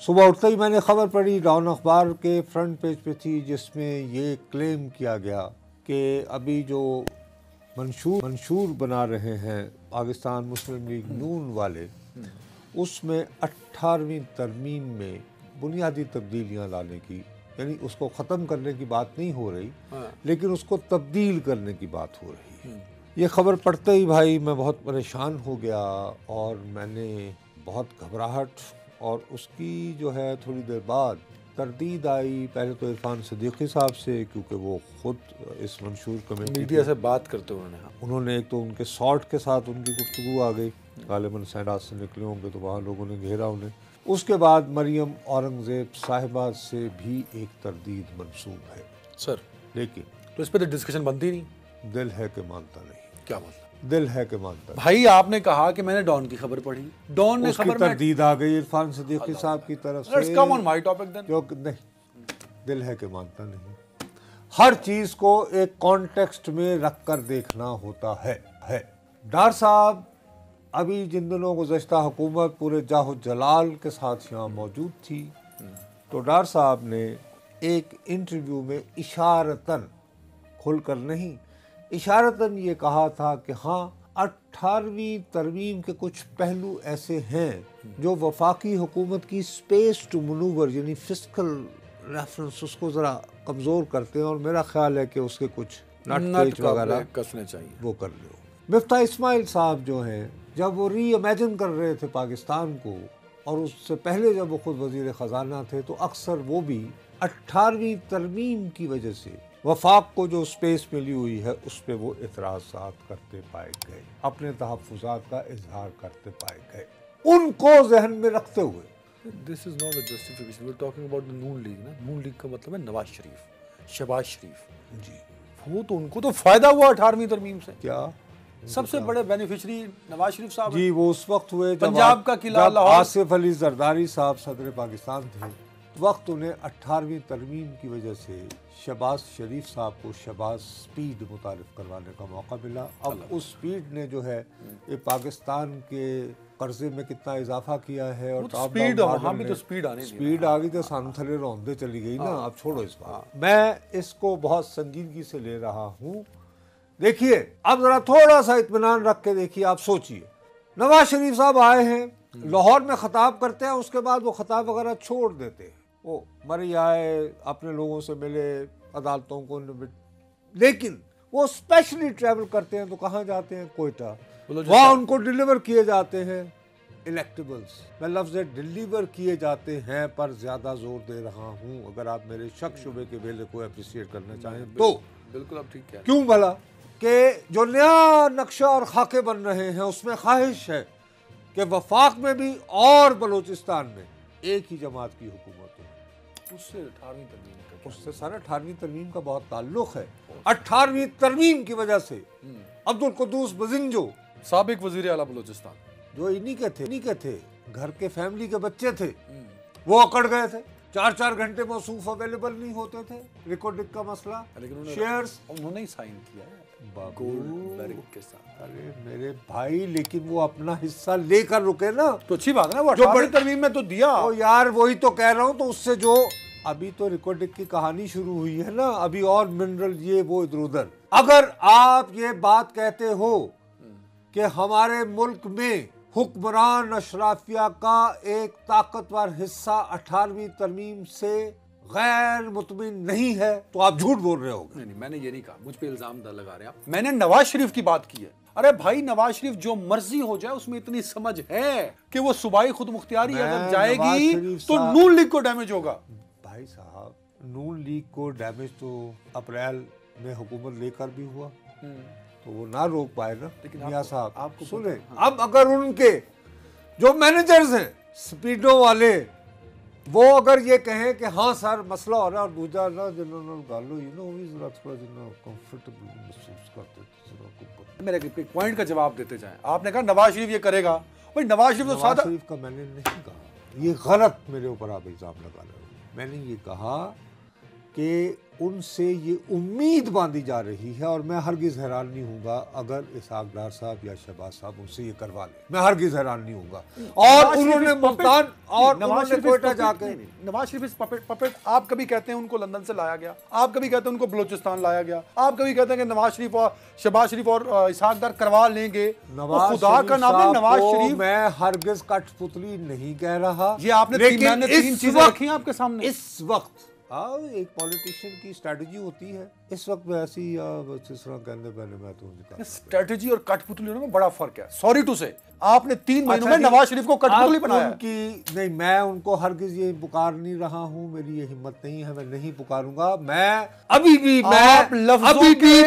सुबह उठते ही मैंने खबर पढ़ी, डॉन अखबार के फ्रंट पेज पे थी, जिसमें ये क्लेम किया गया कि अभी जो मंशूर बना रहे हैं पाकिस्तान मुस्लिम लीग नून वाले, उसमें 18वीं तरमीम में बुनियादी तब्दीलियां लाने की, यानी उसको ख़त्म करने की बात नहीं हो रही, लेकिन उसको तब्दील करने की बात हो रही है। ये खबर पढ़ते ही भाई मैं बहुत परेशान हो गया और मैंने बहुत घबराहट, और उसकी जो है थोड़ी देर बाद तरदीद आई। पहले तो इरफान सिद्दीकी साहब से, क्योंकि वो खुद इस मंशूर कमेटी मीडिया से बात करते उन्होंने एक तो उनके शॉर्ट के साथ उनकी गुफ्तगू आ गई, गालिबन सैनात से निकले होंगे तो वहाँ लोगों ने घेरा उन्हें। उसके बाद मरियम औरंगज़ेब साहिबा से भी एक तरदीद मंसूब है सर, लेकिन तो इस पर तो डिस्कशन बनती नहीं। दिल है कि मानता नहीं। क्या मतलब? दिल है कि मानता भाई आपने कहा कि मैंने डॉन की खबर पढ़ी, डॉन ने खबर में तरदीद आ गई इरफान सिद्दीकी साहब की तरफ से। Let's come on my topic then. जो नहीं, दिल है कि मानता नहीं। हर चीज को एक कॉन्टेक्स्ट में रखकर देखना होता है। डार साहब अभी जिन दिनों गुज़श्ता हुकूमत पूरे जाहो जलाल के साथ यहाँ मौजूद थी, तो डार साहब ने एक इंटरव्यू में इशारतन, खुलकर नहीं, इशारतन ये कहा था कि हाँ 18वीं तरमीम के कुछ पहलू ऐसे हैं जो वफाकी हुकूमत की स्पेस टू मनूवर यानी फिस्कल रेफरेंस उसको ज़रा कमज़ोर करते हैं, और मेरा ख्याल है कि उसके कुछ नट वगैरह कसने चाहिए, वो कर लो। मिफ्ता इस्माइल साहब जो हैं, जब वो री इमेजिन कर रहे थे पाकिस्तान को, और उससे पहले जब वो खुद वज़ीर ख़जाना थे, तो अक्सर वो भी 18वीं तरमीम की वजह से वफाक को जो स्पेस मिली हुई है उस पर वो इतराज़ात करते पाए गए, अपने तहफ़्फ़ुज़ात का इजहार करते पाए गए, उनको जहन में रखते हुए। This is not a justification, we are talking about the Noon League ना। नून लीग का मतलब है नवाज शरीफ, शहबाज शरीफ जी। वो तो उनको तो फायदा हुआ 18वीं तरमीम से। क्या सबसे बड़े बेनिफिशियरी नवाज शरीफ साहब जी। वो उस वक्त हुए जब पंजाब का किला लाहौर, आसिफ अली जरदारी साहब सदर पाकिस्तान थे, वक्त उन्हें 18वीं तरमीम की वजह से शहबाज शरीफ साहब को शहबाज स्पीड मुतारिफ करवाने का मौका मिला। अब उस स्पीड ने जो है ये पाकिस्तान के कर्जे में कितना इजाफा किया है, और स्पीड वहाँ भी तो स्पीड आ गई तो सानू थले रौंदे चली गई ना। अब छोड़ो इस बात, मैं इसको बहुत संजीदगी से ले रहा हूँ। देखिए अब जरा थोड़ा सा इत्मीनान रख के देखिए, आप सोचिए, नवाज शरीफ साहब आए हैं, लाहौर में खताब करते हैं, उसके बाद वो खताब वगैरह छोड़ देते हैं, वो मरी आए, अपने लोगों से मिले, अदालतों को, लेकिन वो स्पेशली ट्रैवल करते हैं तो कहाँ जाते हैं? कोयटा। वहाँ उनको डिलीवर किए जाते हैं इलेक्टेबल्स। मैं लफ्ज़ डिलीवर किए जाते हैं पर ज्यादा जोर दे रहा हूँ, अगर आप मेरे शक शुबे के बेले को अप्रिशिएट करना चाहें तो। बिल्कुल, आप ठीक है। क्यों भला? कि जो नया नक्शा और खाके बन रहे हैं उसमें ख्वाहिश है कि वफाक में भी और बलूचिस्तान में एक ही जमात की हुकूमत हो। उससे 18वीं तरमीम का, उससे सारा 18वीं तरमीम का बहुत ताल्लुक है। 18वीं तरमीम की वजह से अब्दुल कुद्दूस बजिंजो, साबिक वजीर आला बलूचिस्तान, जो इन्हीं के थे, घर के फैमिली के बच्चे थे, वो अकड़ गए थे। 4-4 घंटे मौसूफ अवेलेबल नहीं होते थे, रिकॉर्डिंग का मसला, शेयर्स उन्होंने ही साइन किया है गोल्डबर्ग के साथ। अरे मेरे भाई, लेकिन वो अपना हिस्सा लेकर रुके ना, तो अच्छी बात है ना। वो 18वीं तरमीम में तो दिया। ओ यार, वही तो कह रहा हूँ। तो उससे जो अभी तो रिकॉर्डिंग की कहानी शुरू हुई है ना, अभी और मिनरल ये वो इधर उधर। अगर आप ये बात कहते हो कि हमारे मुल्क में हुक्मरान अशराफिया का एक ताकतवर हिस्सा 18वीं तरमीम से गैर मुतमिन नहीं है, तो आप झूठ बोल रहे हो। नहीं, मैंने ये नहीं कहा, मुझ पे इल्जाम लगा रहे हैं आप। मैंने नवाज शरीफ की बात की है। अरे भाई, नवाज शरीफ जो मर्जी हो जाए, उसमें इतनी समझ है कि वो सूबाई खुद मुख्तियारी अगर जाएगी तो नून लीग को डैमेज होगा। भाई साहब, नून लीग को डैमेज तो अप्रैल में हुकूमत लेकर भी हुआ, तो वो ना रोक पाए ना। लेकिन मियां साहब आपको सुने, अब अगर उनके जो मैनेजर्स हैं स्पीडो वाले, वो अगर ये कहें कि हाँ सर मसला हो रहा है, और दूसरा ना जिन्होंने गालो जरा थोड़ा कंफर्टेबल महसूस करते थे। मेरे एक पॉइंट का जवाब देते जाएं। आपने कहा नवाज शरीफ ये करेगा। भाई नवाज शरीफ तो सादा, शरीफ का मैंने नहीं कहा, ये गलत मेरे ऊपर आप इल्जाम लगा रहे हो। मैंने ये कहा कि उनसे ये उम्मीद बांधी जा रही है, और मैं हरगिज़ हैरान नहीं हूँगा अगर इसहाक डार साहब या शहबाज साहब उनसे ये करवा लें, मैं हरगिज़ हैरान नहीं हूँगा। और उन्होंने मुल्तान और उन्होंने कोयटा जाके, नवाज शरीफ पपेट आप कभी कहते हैं उनको लंदन से लाया गया, आप कभी कहते हैं उनको बलूचिस्तान लाया गया, आप कभी कहते हैं कि नवाज शरीफ और शहबाज शरीफ और इसहाक डार करवा लेंगे। खुदा का नाम है नवाज शरीफ, मैं हरगिज़ कठपुतली नहीं कह रहा, ये आपने तीन चीजें रखी हैं आपके सामने। इस वक्त एक पॉलिटिशियन की स्ट्रेटजी होती है, इस वक्त वैसी जिस तरह कहने पहले मैं तो स्ट्रेटजी और कठपुतली में बड़ा फर्क है। सॉरी टू से, आपने 3 महीनों में नवाज शरीफ को कठपुतली बनाया। नहीं, मैं उनको हरगिज़ ये पुकार नहीं रहा हूँ, मेरी ये हिम्मत नहीं है, मैं नहीं पुकारूंगा। मैं अभी भी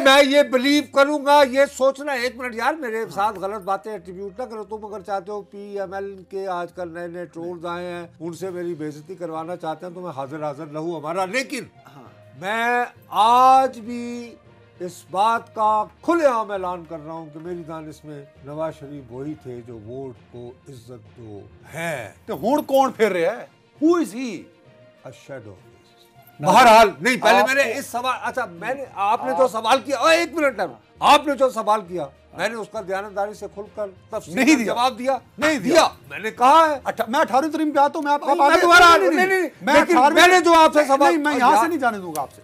मैं ये बिलीव करूंगा, ये सोचना। एक मिनट यार, मेरे साथ गलत बातें एट्रीब्यूट ना करो। तुम अगर चाहते हो PML के आजकल नए नए ट्रोल्स आए हैं, उनसे मेरी बेइज्जती करवाना चाहते हैं, तो मैं हाजिर रहूं हमारा। लेकिन मैं आज भी इस बात का खुलेआम ऐलान कर रहा हूं कि मेरी दानिश में नवाज शरीफ वही थे जो वोट को इज्जत दो है। तो हुण कौन फिर रहा है? Who is he? A shadow. बहरहाल नहीं, पहले मैंने इस सवाल, अच्छा मैंने आपने जो सवाल किया, एक मिनट, आपने जो सवाल किया मैंने उसका दयानतदारी से खुलकर तफसील जवाब दिया। नहीं दिया, मैंने कहा है। मैं 18वीं तरीम पे आता हूं, मैंने जो आपसे सवाल, मैं यहां से नहीं जाने दूंगा आपसे,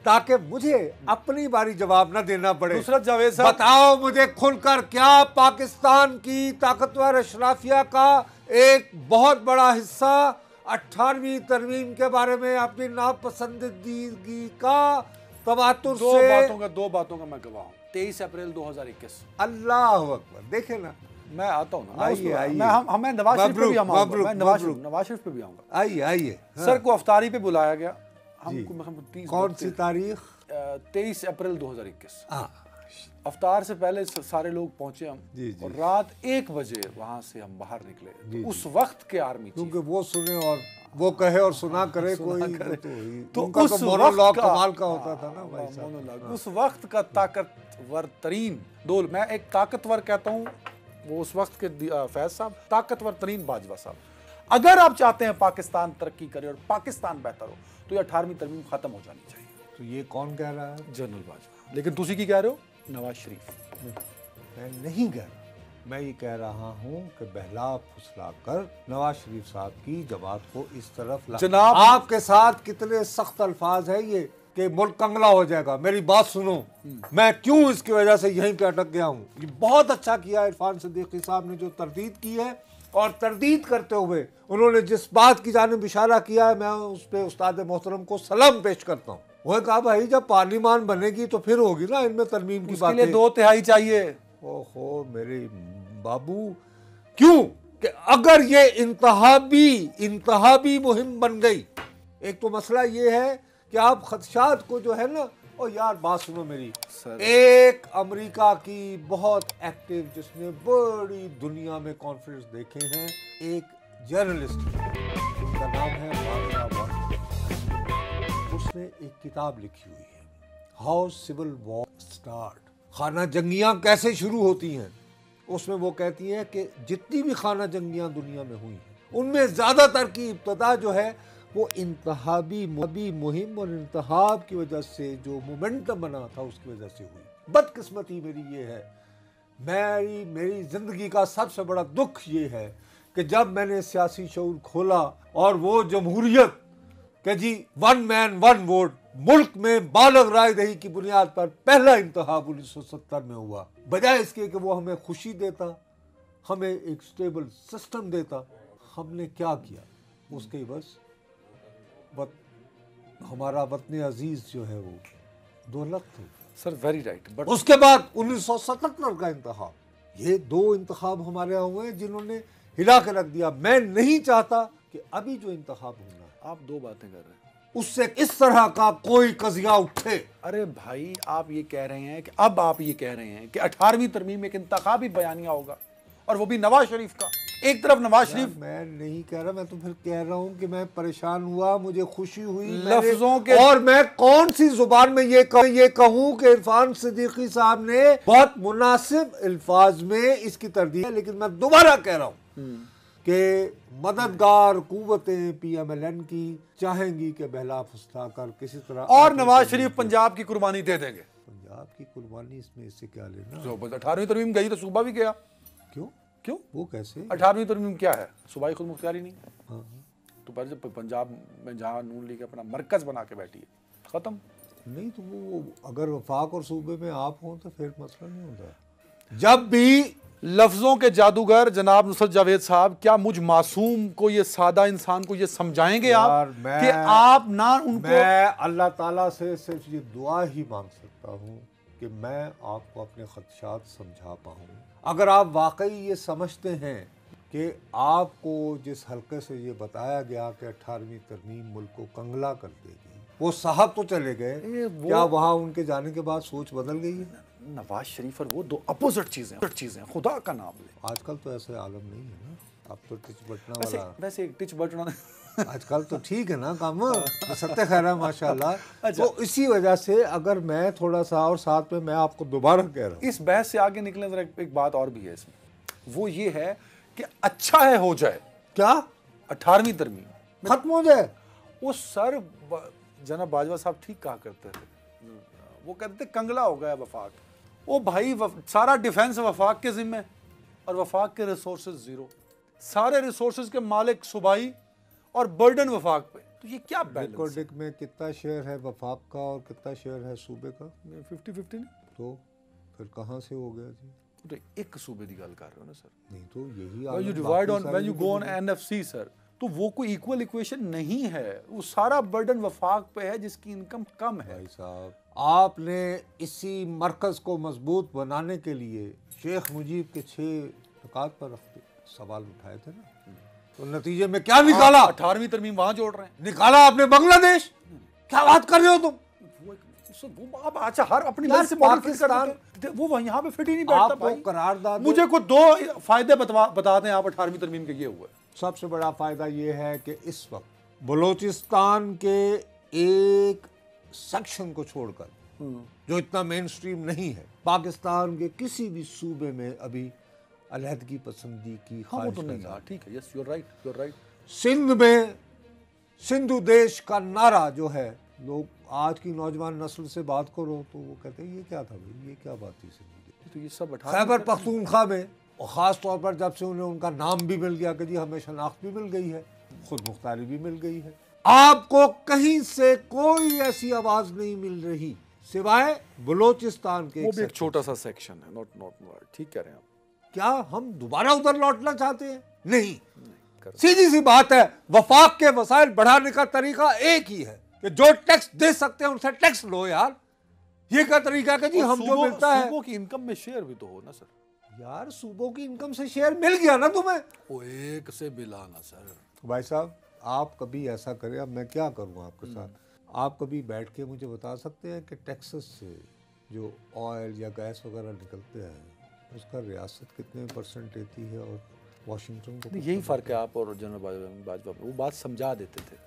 ताकि मुझे अपनी बारी जवाब न देना पड़े। नुसरत जावेद साहब, बताओ मुझे खुलकर, क्या पाकिस्तान की ताकतवर अशराफिया का एक बहुत बड़ा हिस्सा 18वीं तरमीम के बारे में अपनी नापसंदीदगी का तवातुर से दो बातों का मैं गवाह हूं। 23 अप्रैल 2021, अल्लाह अकबर। देखे ना, मैं आता हूँ ना, आइए मैं नवाज शरीफ पे भी आऊंगा, मैं नवाज शरीफ पे भी आऊंगा। आइए सर को अफ्तारी पे बुलाया गया हमको। कौन सी तारीख? 23 अप्रैल 2021। अफ्तार से पहले सारे लोग पहुंचे हम, और रात 1 बजे वहां से हम बाहर निकले। उस वक्त के आर्मी, क्योंकि वो सुने और वो कहे और सुना करे कोई, तो उस मोनोलॉग कमाल का होता था ना भाई साहब। उस वक्त का ताकतवर तरीन दोल, मैं एक ताकतवर कहता हूँ, वो उस वक्त के फैज साहब, ताकतवर तरीन बाजवा साहब। अगर आप चाहते हैं पाकिस्तान तरक्की करे और पाकिस्तान बेहतर हो, तो ये 18वीं तरमीम खत्म हो जानी चाहिए। तो ये कौन कह रहा है? जनरल बाजवा। लेकिन तुसी की कह रहे हो? नवाज शरीफ। मैं नहीं कह रहा, मैं ये कह रहा हूँ कि बहला फुसला कर नवाज शरीफ साहब की जमात को इस तरफ ला। जनाब, आपके साथ कितने सख्त अल्फाज है ये कि मुल्क कंगला हो जाएगा। मेरी बात सुनो, मैं क्यों इसकी वजह से यहीं पे अटक गया हूँ। ये बहुत अच्छा किया इरफान सिद्दीकी साहब ने जो तरदीद की है, और तरदीद करते हुए उन्होंने जिस बात की जानिब इशारा किया है, मैं उस पर उस्ताद मोहतरम को सलाम पेश करता हूँ। वो कहा भाई जब पार्लियामान बनेगी तो फिर होगी ना इनमें तरमीम की बात। 2/3 चाहिए। ओहो मेरे बाबू, क्यों कि अगर ये इंतहाबी मुहिम बन गई, एक तो मसला ये है कि आप खदशात को जो है ना, और यार बात सुनो मेरी, एक अमेरिका की बहुत एक्टिव, जिसने बड़ी दुनिया में कॉन्फ्रेंस देखे हैं, एक जर्नलिस्ट, उनका नाम है मार्शा वॉट। उसने एक किताब लिखी हुई है, हाउ सिविल वॉर स्टार्ट, खाना जंगियां कैसे शुरू होती हैं। उसमें वो कहती है कि जितनी भी खाना जंगियां दुनिया में हुई हैं, उनमें ज्यादातर की इब्तदा जो है वो इंतहाबी मुहिम और इंतहाब की वजह से जो मोमेंटम बना था उसकी वजह से हुई। बदकिस्मती मेरी ये है, मेरी जिंदगी का सबसे बड़ा दुख ये है कि जब मैंने सियासी शऊर खोला और वो जमहूरियत कि जी 1 मैन 1 वोट, मुल्क में बालग राय दही की बुनियाद पर पहला इंतहाब 1970 में हुआ, बजाय इसके कि वो हमें खुशी देता, हमें एक स्टेबल सिस्टम देता, हमने क्या किया उसके बस हमारा वतन अजीज जो है वो 2 लाख थे। सर वेरी राइट, बट उसके बाद 1977 का इंतखाब, ये 2 इंतखाब हमारे यहाँ हुए हैं जिन्होंने हिला के रख दिया। मैं नहीं चाहता कि अभी जो इंतखाब होना है, आप 2 बातें कर रहे हैं, उससे इस तरह का कोई कजिया उठे। अरे भाई आप ये कह रहे हैं कि अब आप ये कह रहे हैं कि 18वीं तरमीम एक इंतखाबी बयानिया होगा, और वो भी नवाज शरीफ का। एक तरफ नवाज शरीफ, मैं नहीं कह रहा, मैं तो फिर कह रहा हूं कि मैं परेशान हुआ, मुझे खुशी हुई लफ्जों के, और मैं कौन सी जुबान में ये कहूं कि इरफान सिद्दीकी साहब ने बहुत मुनासिब अल्फाज में इसकी तरदीद है। लेकिन मैं दोबारा कह रहा हूं कि मददगार कुव्वतें PMLN की चाहेंगी कि बहला फुसला कर किसी तरह, और नवाज शरीफ पंजाब की कुर्बानी दे देंगे। पंजाब की कुर्बानी इसमें इससे क्या लेना? जो 18वीं तरमीम गई तो सूबा भी गया। क्यों क्यों? वो कैसे? 18वीं तरमीम क्या है? सूबाई खुद मुख्तियारी नहीं। हाँ। तो पर जब पंजाब में जहाँ नून लीग अपना मरकज बना के बैठी है, खत्म। नहीं तो वो अगर वफाक और सूबे में आप हों तो फिर मसला नहीं होता। जब भी लफ्जों के जादूगर जनाब नुसरत जावेद साहब, क्या मुझ मासूम को, ये सादा इंसान को ये समझाएंगे आप कि आप ना उनको? मैं अल्लाह ताला से सिर्फ ये दुआ ही मांग सकता हूँ कि मैं आपको अपने खदशात समझा पाऊँ। अगर आप वाकई ये समझते हैं कि आपको जिस हल्के से ये बताया गया कि 18वीं तरमीम मुल्क को कंगला कर देगी, वो साहब तो चले गए, क्या वहाँ उनके जाने के बाद सोच बदल गई है? नवाज शरीफ और वो दो अपोजिट चीजें खुदा का नाम ले। आजकल तो ऐसे आलम नहीं है ना, अब तो टिच बटना वाला। वैसे एक टिच बटना आजकल तो ठीक है ना काम, सत्य खैर है माशाल्लाह। अच्छा। तो इसी वजह से अगर मैं थोड़ा सा, और साथ में मैं आपको दोबारा कह रहा हूँ, इस बहस से आगे निकले जरा एक बात और भी है इसमें, वो ये है कि अच्छा है हो जाए क्या 18वीं तरमीम खत्म हो जाए। वो सर जनाब बाजवा साहब ठीक कहा करते थे, वो कहते थे कंगला हो गया वफाक। ओ भाई सारा डिफेंस वफाक के जिम्मे और वफाक के रिसोर्सेज जीरो, सारे रिसोर्सेज के मालिक सूबाई और बर्डन वफाक पे। तो ये क्या बैलेंस है? में कितना शेयर है वफाक का और कितना शेयर है सूबे का? 50-50 नहीं तो फिर कहाँ से हो गया जी? तो एक सूबे की गल कर रहे हो ना सर? नहीं तो यही when you divide on, when you go on NFC sir, तो वो कोई इक्वल इक्वेशन नहीं है। वो सारा बर्डन वफाक पे है जिसकी इनकम कम है। भाई साहब, आपने इसी मरकज को मजबूत बनाने के लिए शेख मुजीब के 6 नुकात पर रखते सवाल उठाए थे ना, तो नतीजे में क्या निकाला? 18वीं तरमीम वहां जोड़ रहे हैं, निकाला आपने बांग्लादेश। क्या बात कर रहे हो तुम? वो अब अच्छा हर अपनी मर्जी से मॉडल फिट करते, वो यहाँ पे फिट ही नहीं बैठता भाई। करारदाद मुझे को 2 फायदे बता दें आप 18वीं तरमीम के ये हुए। सबसे बड़ा फायदा ये है कि इस वक्त बलोचिस्तान के एक सेक्शन को छोड़कर, जो इतना मेन स्ट्रीम नहीं है, पाकिस्तान के किसी भी सूबे में अभी अलहदगी पसंदी की ख्वाहिश तो नहीं है। ठीक है, yes you are right. Sindh में सिंधु देश का नारा जो है, लोग आज की नौजवान नस्ल से बात करो तो वो कहते हैं ये क्या था भाई, ये क्या बात थी सिंध? तो ये सब खैबर पख्तूनख्वा में, और ख़ास तौर पर जब से उन्हें उनका नाम भी मिल गया कि जी हमें शनाख्त भी मिल गई है, खुद मुख्तारी भी मिल गई है, आपको कहीं से कोई ऐसी आवाज़ नहीं मिल रही सिवाय बलोचिस्तान के। वो भी एक छोटा सा सेक्शन है, नॉट ठीक कह रहे हैं आप। क्या हम दोबारा उधर लौटना चाहते हैं? नहीं, सीधी सी बात है, वफाक के वसाइल बढ़ाने का तरीका एक ही है कि जो टैक्स दे सकते हैं उनसे टैक्स लो यार। ये क्या तरीका है कि जी हम जो मिलता है, सूबों की इनकम में शेयर भी तो हो ना सर। यार सूबों की इनकम से शेयर मिल गया ना तुम्हें, वो एक से मिला ना सर। भाई साहब आप कभी ऐसा करें, अब मैं क्या करूँ आपके साथ, आप कभी बैठ के मुझे बता सकते हैं कि टैक्सेस से जो ऑयल या गैस वगैरह निकलते हैं उसका रियासत कितने % लेती है और वाशिंगटन को? यही फ़र्क है आप और जनरल बाजवा, वो बात समझा देते थे।